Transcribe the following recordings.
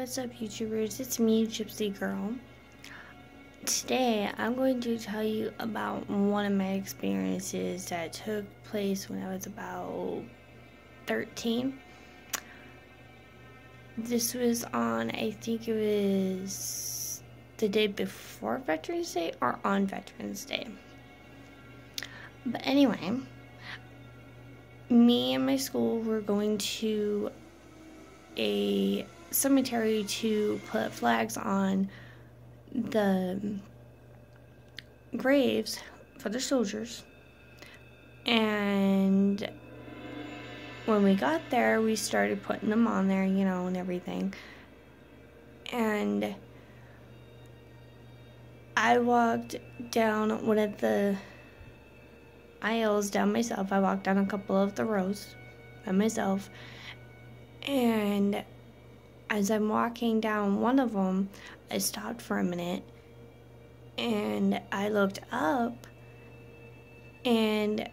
what's up, YouTubers? It's me, Gypsy Girl. Today, I'm going to tell you about one of my experiences that took place when I was about 13. This was on, I think it was the day before Veterans Day or on Veterans Day. But anyway, me and my school were going to a cemetery to put flags on the graves for the soldiers. And when we got there, we started putting them on there, and everything. And I walked down one of the aisles down myself. I walked down a couple of the rows by myself. And as I'm walking down one of them, I stopped for a minute and I looked up and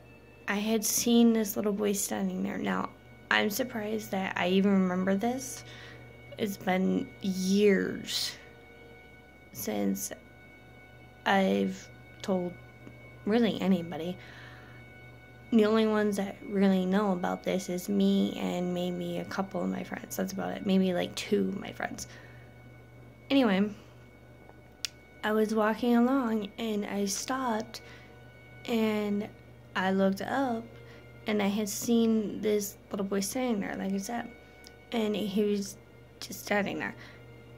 I had seen this little boy standing there. Now, I'm surprised that I even remember this. It's been years since I've told really anybody. The only ones that really know about this is me and maybe a couple of my friends. That's about it. Maybe like 2 of my friends. Anyway, I was walking along and I stopped and I looked up and I had seen this little boy standing there, like I said. And he was just standing there.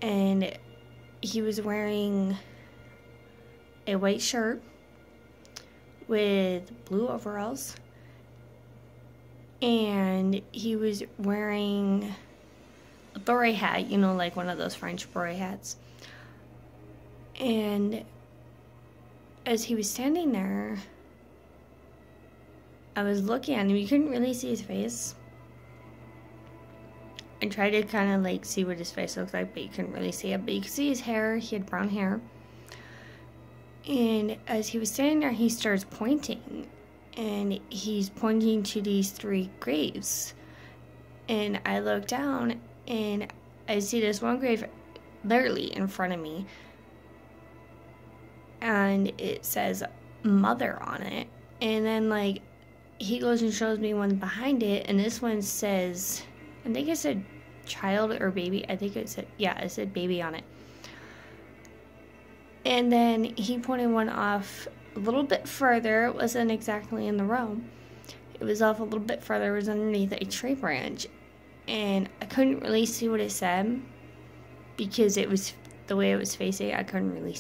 And he was wearing a white shirt with blue overalls, and he was wearing a beret hat, like one of those French beret hats. And as he was standing there, I was looking at him. You couldn't really see his face. I tried to kind of see what his face looked like, but you couldn't really see it. But you could see his hair. He had brown hair. And as he was standing there, he starts pointing. And he's pointing to these 3 graves. And I look down, and I see this one grave literally in front of me. And it says mother on it. And then, he goes and shows me one behind it. And this one says, I think it said child or baby. I think it said baby on it. And then he pointed one off a little bit further. It wasn't exactly in the row. It was off a little bit further. It was underneath a tree branch. And I couldn't really see what it said because it was the way it was facing. I couldn't really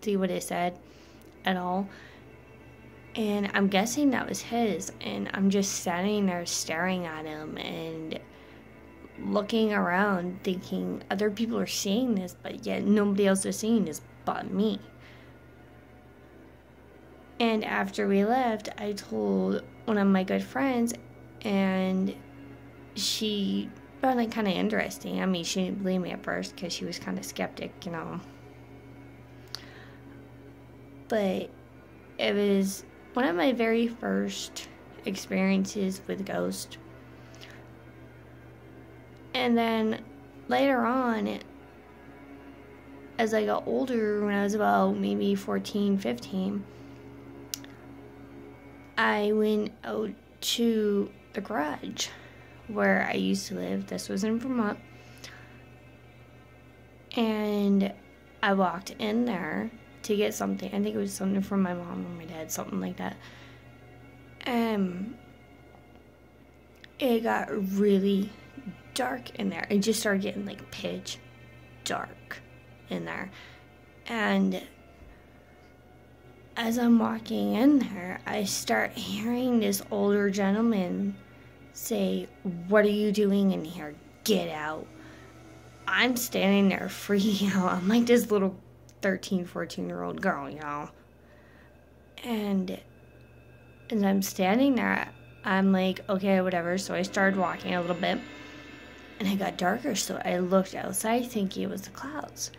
see what it said at all. And I'm guessing that was his. And I'm just standing there staring at him and looking around thinking other people are seeing this, but yet nobody else is seeing this but me. And after we left, I told one of my good friends, and she found it kind of interesting. I mean, she didn't believe me at first because she was kind of skeptic, But it was one of my very first experiences with ghosts. And then later on, as I got older, when I was about maybe 14, 15, I went out to the garage where I used to live. This was in Vermont. And I walked in there to get something. I think it was something from my mom or my dad, something like that. It got really dark in there. It just started getting pitch dark in there. And as I'm walking in there, I start hearing this older gentleman say, "What are you doing in here? Get out." I'm standing there freaking out. I'm like this little 13, 14-year-old girl, And as I'm standing there, I'm like, okay, whatever. So I started walking a little bit. And it got darker, so I looked outside thinking it was the clouds.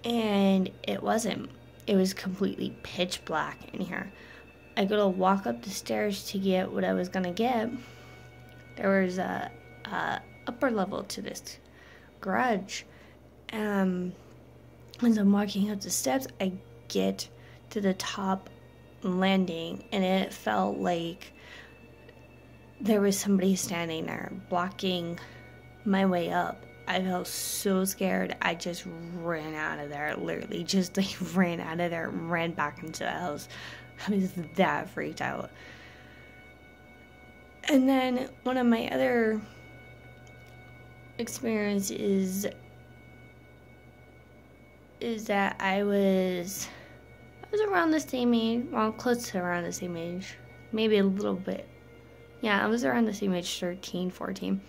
And it wasn't. It was completely pitch black in here. I go to walk up the stairs to get what I was going to get. There was a upper level to this garage. As I'm walking up the steps, I get to the top landing, and it felt like there was somebody standing there blocking my way up. I felt so scared. I just ran out of there, literally just like ran out of there and ran back into the house. I was that freaked out. And then one of my other experiences is that I was around the same age, well, close to around the same age, maybe a little bit. Yeah, I was around the same age, 13, 14.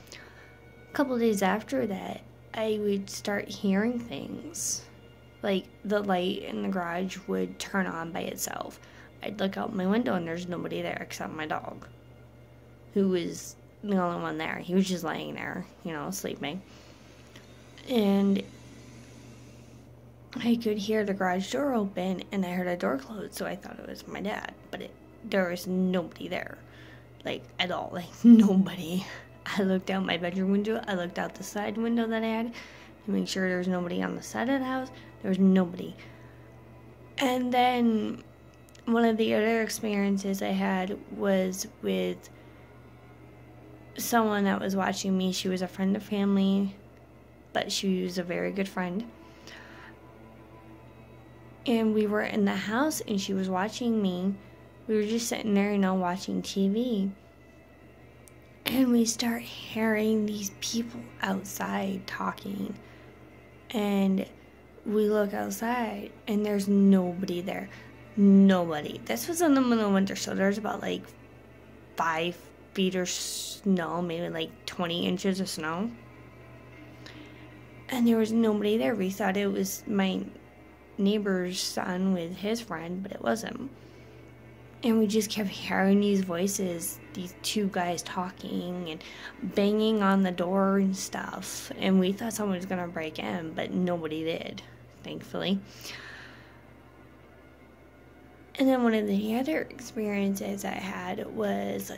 A couple days after that, I would start hearing things. Like the light in the garage would turn on by itself. I'd look out my window and there's nobody there except my dog, who was the only one there. He was just laying there, sleeping. And I could hear the garage door open, and I heard a door close, so I thought it was my dad. But there was nobody there, like, at all, like, nobody. I looked out my bedroom window, I looked out the side window that I had to make sure there was nobody on the side of the house. There was nobody. And then one of the other experiences I had was with someone that was watching me. She was a friend of family, but she was a very good friend. And we were in the house, and she was watching me. We were just sitting there, watching TV. And we start hearing these people outside talking. And we look outside, and there's nobody there. Nobody. This was in the middle of winter, so there's about, 5 feet of snow, maybe 20 inches of snow. And there was nobody there. We thought it was my neighbor's son with his friend, but it wasn't. And we just kept hearing these voices, these two guys talking and banging on the door and stuff. And we thought someone was going to break in, but nobody did, thankfully. And then one of the other experiences I had was,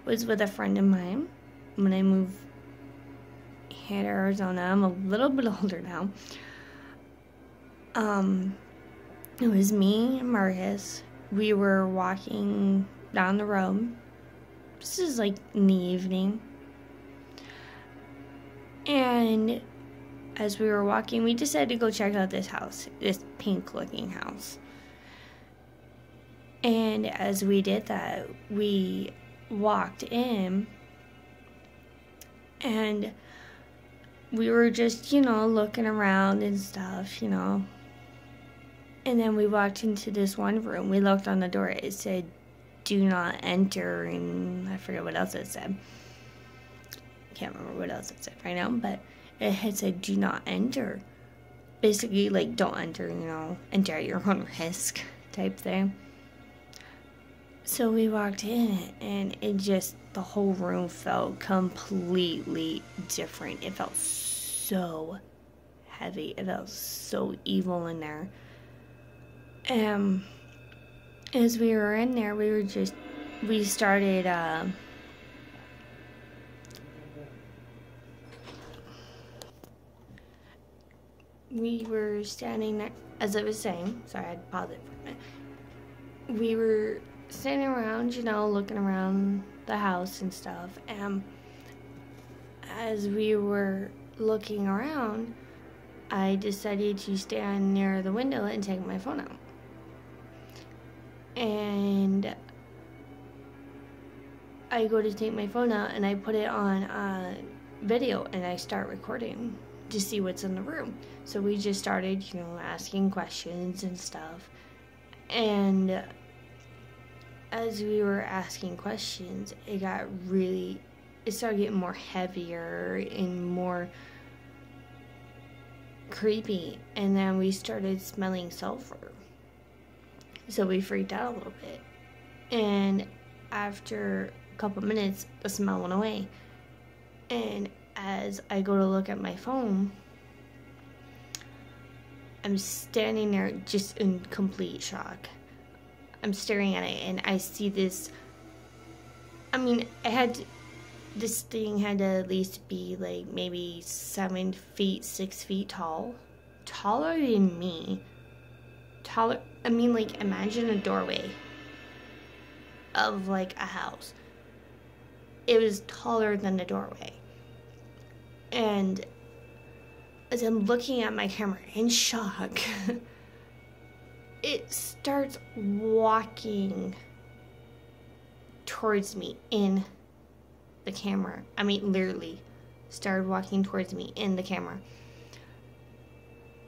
was with a friend of mine when I moved here to Arizona. I'm a little bit older now. It was me and Marcus. We were walking down the road. This is in the evening. And as we were walking, we decided to go check out this house, this pink looking house. And as we did that, we walked in, and we were just, looking around and stuff, And then we walked into this one room. We looked on the door. It said, "Do not enter," and I forget what else it said. Can't remember what else it said right now, but it had said, "Do not enter." Basically, don't enter, enter at your own risk type thing. So we walked in, and the whole room felt completely different. It felt so heavy. It felt so evil in there. As we were in there, we started, we were standing there, as I was saying, sorry, I had to pause it for a minute. We were standing around, looking around the house and stuff, and as we were looking around, I decided to stand near the window and take my phone out. And I go to take my phone out, and I put it on video, and I start recording to see what's in the room. So we just started, asking questions and stuff. And as we were asking questions, it started getting more heavier and more creepy. And then we started smelling sulfur. So we freaked out a little bit. And after a couple minutes, the smell went away. And as I go to look at my phone, I'm standing there just in complete shock. I'm staring at it, and I see this. I this thing had to at least be like maybe 7 feet, 6 feet tall. Taller than me. Taller, I mean, like, imagine a doorway of like a house. It was taller than the doorway. And as I'm looking at my camera in shock, it starts walking towards me in the camera. I mean, literally started walking towards me in the camera.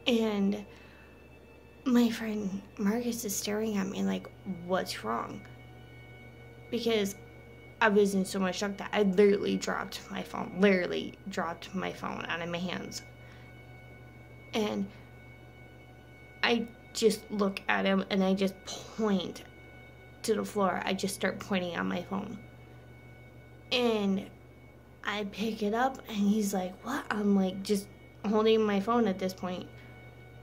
And my friend Marcus is staring at me like, what's wrong? Because I was in so much shock that I literally dropped my phone. Literally dropped my phone out of my hands. And I just look at him and I just point to the floor. I just start pointing at my phone. And I pick it up and he's like, what? I'm like just holding my phone at this point.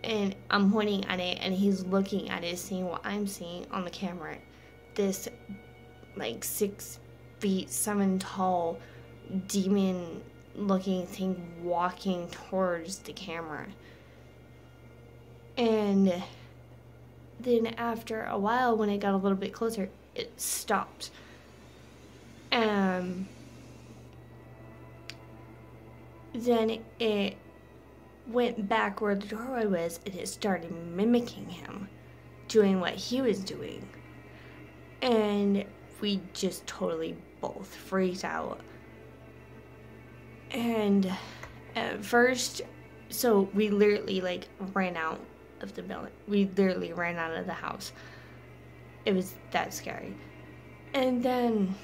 And I'm pointing at it and he's looking at it, seeing what I'm seeing on the camera. This like 6 feet, 7 tall demon looking thing walking towards the camera. And then after a while, when it got a little bit closer, it stopped. Then it went back where the doorway was, and it started mimicking him, doing what he was doing. And we just totally both freaked out. And at first, so we literally like ran out of the building. We literally ran out of the house. It was that scary. And then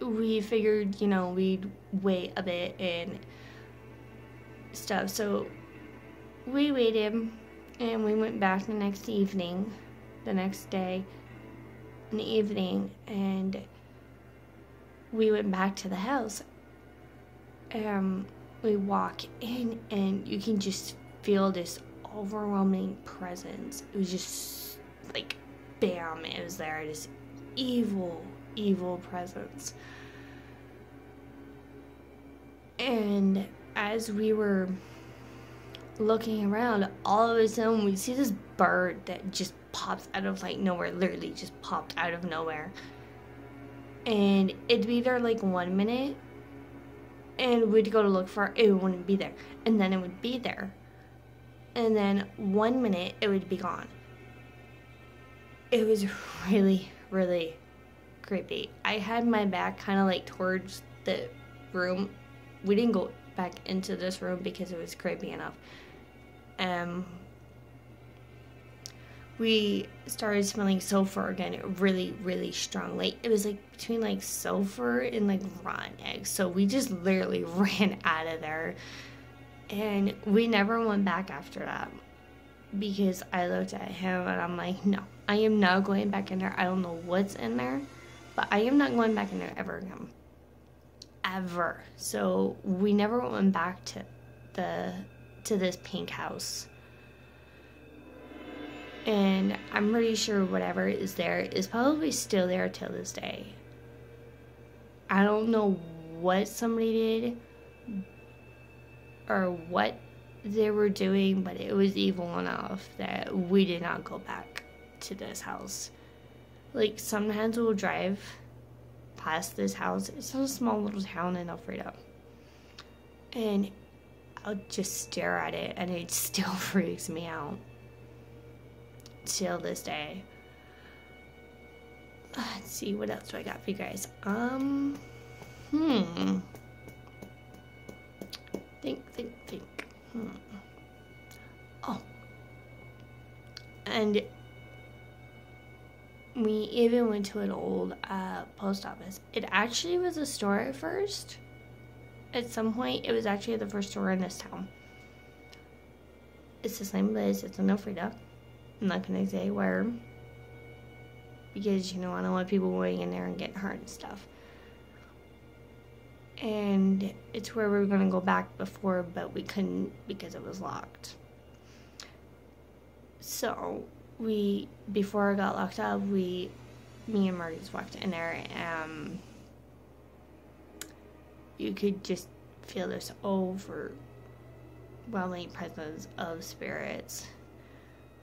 we figured, you know, we'd wait a bit and stuff. So we waited and we went back the next day in the evening, and we went back to the house. We walk in and you can just feel this overwhelming presence. It was just like bam, it was there, this evil presence. And as we were looking around, all of a sudden we see this bird that just pops out of like nowhere, literally just popped out of nowhere. And it'd be there like 1 minute, and we'd go to look for it, it wouldn't be there. And then it would be there. And then 1 minute, it would be gone. It was really, really creepy. I had my back kind of like towards the room. We didn't go back into this room because it was creepy enough. We started smelling sulfur again, really, really strong. Like, it was like between like sulfur and like rotten eggs. So we just literally ran out of there. And we never went back after that, because I looked at him and I'm like, no, I am not going back in there. I don't know what's in there, but I am not going back in there ever again. Ever. So we never went back to this pink house. And I'm pretty sure whatever is there is probably still there till this day. I don't know what somebody did or what they were doing, but it was evil enough that we did not go back to this house. Like, sometimes we'll drive past this house. It's in a small little town in Alfredo. And I'll just stare at it and it still freaks me out. Till this day. Let's see, what else do I got for you guys? Think. Oh. And we even went to an old post office. It actually was a store at first. At some point, it was actually the first store in this town. It's the same place. It's in Alfredo. I'm not going to say where, because, you know, I don't want people going in there and getting hurt and stuff. And it's where we were going to go back before, but we couldn't because it was locked. So, before it got locked up, me and Marcus walked in there, you could just feel this overwhelming presence of spirits.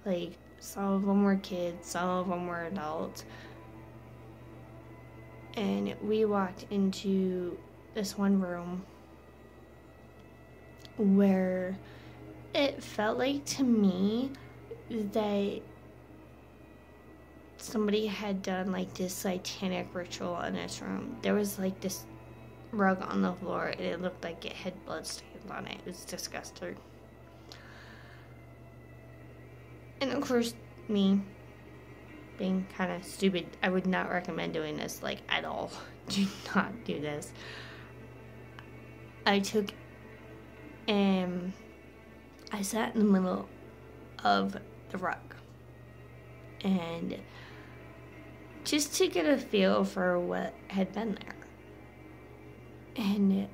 Like, some of them were kids, some of them were adults. And we walked into this one room where it felt like to me that somebody had done like this satanic ritual in this room. There was like this rug on the floor and it looked like it had bloodstains on it. It was disgusting. And of course, me being kind of stupid, I would not recommend doing this, like, at all. Do not do this. I sat in the middle of the rug, and just to get a feel for what had been there. And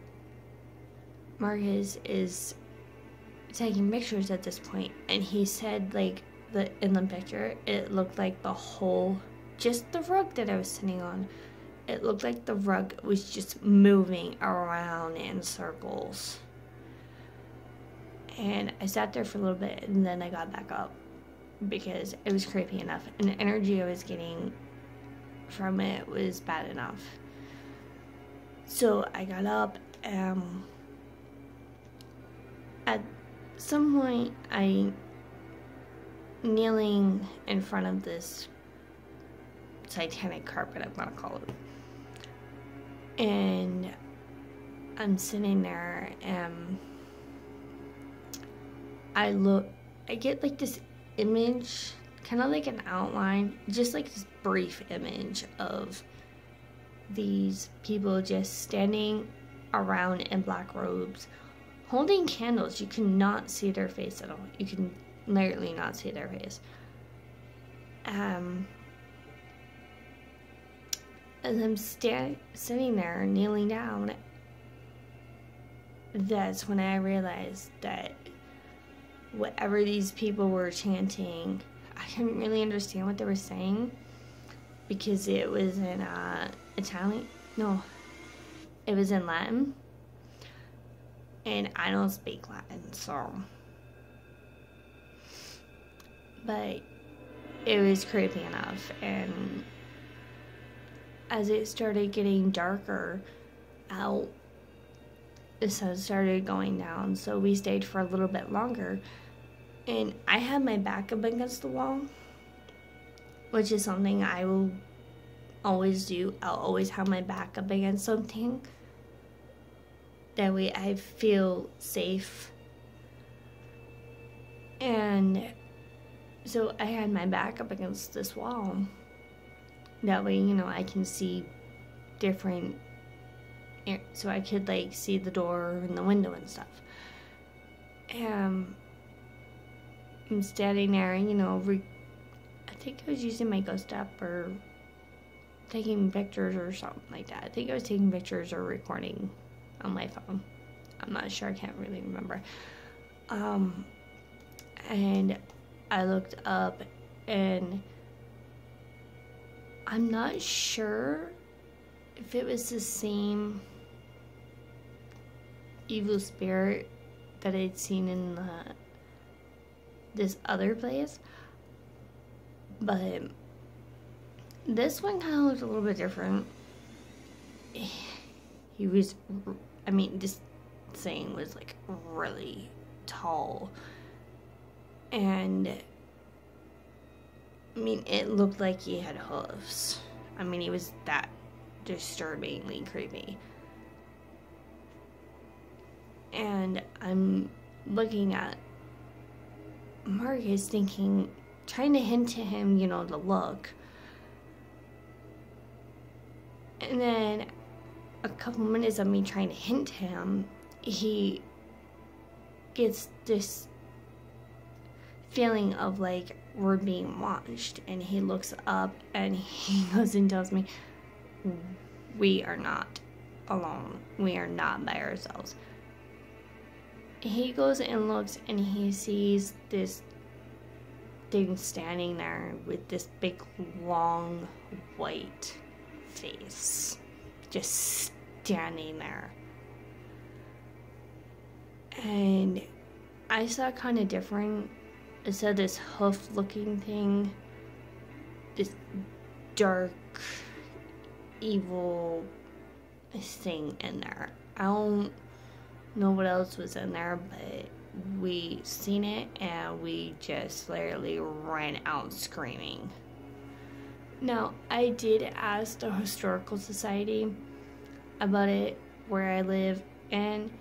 Marcus is taking pictures at this point, and he said, like, in the picture, it looked like just the rug that I was sitting on, it looked like the rug was just moving around in circles. And I sat there for a little bit, and then I got back up because it was creepy enough, and the energy I was getting from it was bad enough. So I got up, at some point I kneeling in front of this satanic carpet, I'm gonna call it, and I'm sitting there, and I get like this image, kind of like an outline, just like this brief image of these people just standing around in black robes, holding candles. You cannot see their face at all. You can literally not see their face. As I'm sitting there, kneeling down, that's when I realized that whatever these people were chanting, I couldn't really understand what they were saying because it was in Italian. No, it was in Latin, and I don't speak Latin, so. But it was creepy enough, and as it started getting darker out, the sun started going down, so we stayed for a little bit longer, and I had my back up against the wall, which is something I will always do. I'll always have my back up against something. That way I feel safe. And so I had my back up against this wall. That way, I can see different, so I could like see the door and the window and stuff. And I'm standing there, I think I was using my ghost app or taking pictures or something like that. I think I was taking pictures or recording on my phone. I'm not sure, I can't really remember. And I looked up, and I'm not sure if it was the same evil spirit that I'd seen in this other place, but this one kind of looked a little bit different. He was, this thing was like really tall, and it looked like he had hooves. He was that disturbingly creepy. And I'm looking at Marcus thinking, trying to hint to him, to look. And then a couple minutes of me trying to hint to him, he gets this feeling of like we're being watched, and he looks up and he goes and tells me, we are not alone. We are not by ourselves. He goes and looks, and he sees this thing standing there with this big, long, white face. Just standing there. and I saw kind of different. I saw this hoof looking thing, this dark, evil thing in there. I don't know what else was in there, but we seen it and we just literally ran out screaming. Now, I did ask the Historical Society about it where I live, and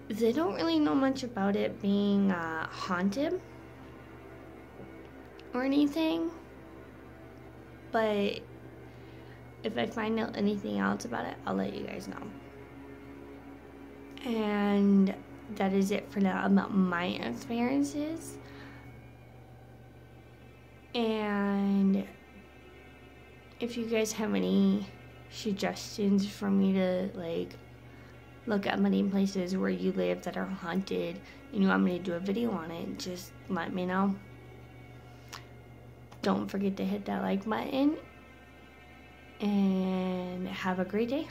they don't really know much about it being haunted or anything, but if I find out anything else about it, I'll let you guys know. And that is it for now about my experiences. And if you guys have any suggestions for me to like look at many places where you live that are haunted and you want me to do a video on it, just let me know. Don't forget to hit that like button and have a great day.